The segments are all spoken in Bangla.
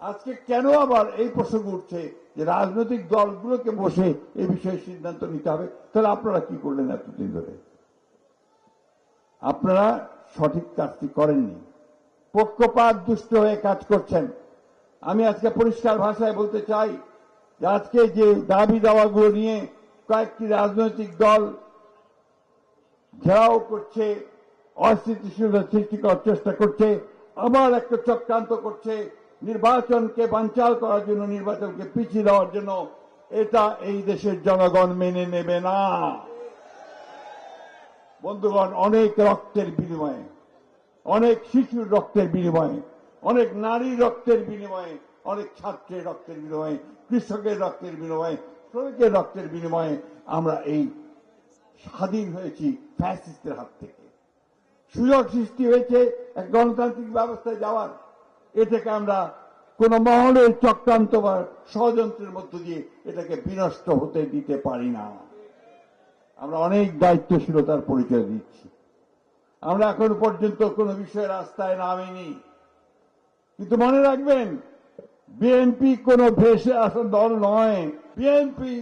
আজকে কেন আবার এই প্রসঙ্গ উঠছে যে রাজনৈতিক দলগুলোকে বসে এই বিষয়ে সিদ্ধান্ত নিতে হবে? তাহলে আপনারা কি করলেন এতদিন ধরে? আপনারা সঠিক কাজটি করেননি, পক্ষপাত দুষ্ট হয়ে কাজ করছেন। আমি আজকে পরিষ্কার ভাষায় বলতে চাই যে আজকে যে দাবি দাওয়াগুলো নিয়ে কয়েকটি রাজনৈতিক দল ঘেরাও করছে, অস্থিতিশীলতা সৃষ্টি করার চেষ্টা করছে, আবার একটা চক্রান্ত করছে নির্বাচনকে বানচাল করার জন্য, নির্বাচনকে পিছিয়ে দেওয়ার জন্য, এটা এই দেশের জনগণ মেনে নেবে না। বন্ধুগণ, অনেক রক্তের বিনিময়ে, অনেক শিশুর রক্তের বিনিময়ে, অনেক নারীর রক্তের বিনিময়ে, অনেক ছাত্রের রক্তের বিনিময়ে, কৃষকের রক্তের বিনিময়ে, শ্রমিকের রক্তের বিনিময়ে আমরা এই স্বাধীন হয়েছি ফ্যাসিস্টের হাত থেকে। সুযোগ সৃষ্টি হয়েছে এক গণতান্ত্রিক ব্যবস্থায় যাওয়ার। এটাকে আমরা কোন মহলের চক্রান্ত বা ষড়যন্ত্রের মধ্য দিয়ে এটাকে বিনষ্ট হতে দিতে পারি না। আমরা অনেক দায়িত্বশীলতার পরিচয় দিচ্ছি। আমরা এখন পর্যন্ত কোন বিষয়ে রাস্তায় নামিনি, কিন্তু মনে রাখবেন, বিএনপি কোন ভেসে আসা দল নয়। বিএনপি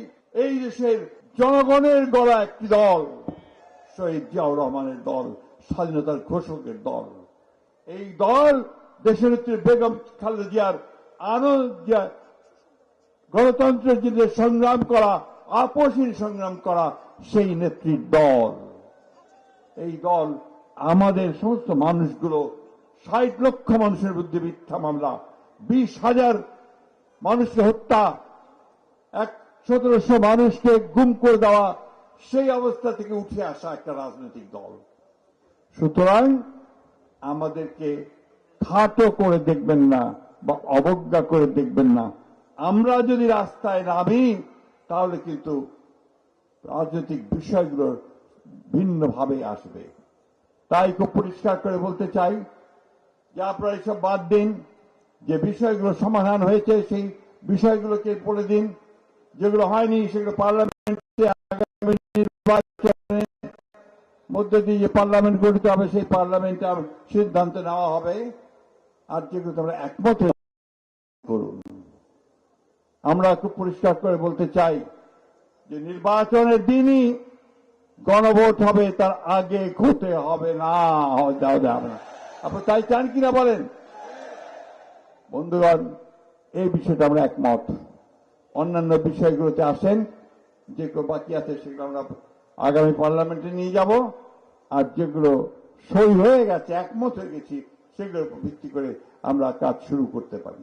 এই দেশের জনগণের গড়া একটি দল, শহীদ জিয়াউর রহমানের দল, স্বাধীনতার ঘোষকের দল। এই দল দেশের নেত্রী বেগম খালেদা জিয়ার গণতন্ত্রের জন্য সংগ্রাম করা, আপসহীন সংগ্রাম করা সেই নেত্রীর দল। এই দল আমাদের সমস্ত মানুষগুলো, 60 লক্ষ মানুষের বিরুদ্ধে মিথ্যা মামলা, 20,000 মানুষকে হত্যা, 1700 মানুষকে গুম করে দেওয়া, সেই অবস্থা থেকে উঠে আসা একটা রাজনৈতিক দল। সুতরাং আমাদেরকে খাটো করে দেখবেন না বা অবজ্ঞা করে দেখবেন না। আমরা যদি রাস্তায় নামি তাহলে কিন্তু রাজনৈতিক বিষয়গুলো ভিন্নভাবে আসবে। তাই খুব পরিষ্কার করে বলতে চাই যে আপনারা এসব বাদ দিন। যে বিষয়গুলো সমাধান হয়েছে সেই বিষয়গুলোকে বলে দিন, যেগুলো হয়নি সেগুলো পার্লামেন্টে আগামী নির্বাচনের মধ্যে দিয়ে যে পার্লামেন্ট গঠিত হবে সেই পার্লামেন্টে সিদ্ধান্ত নেওয়া হবে। আর যেগুলো আমরা একমত করুন। আমরা খুব পরিষ্কার করে বলতে চাই যে নির্বাচনের দিনই গণভোট হবে, তার আগে হতে হবে না। আপনি তাই চান কিনা বলেন? বন্ধুগণ, এই বিষয়টা আমরা একমত। অন্যান্য বিষয়গুলোতে আসেন, যেগুলো বাকি আছে সেগুলো আমরা আগামী পার্লামেন্টে নিয়ে যাব। আর যেগুলো সই হয়ে গেছে, একমত হয়ে গেছি, সেগুলোর উপর ভিত্তি করে আমরা কাজ শুরু করতে পারি।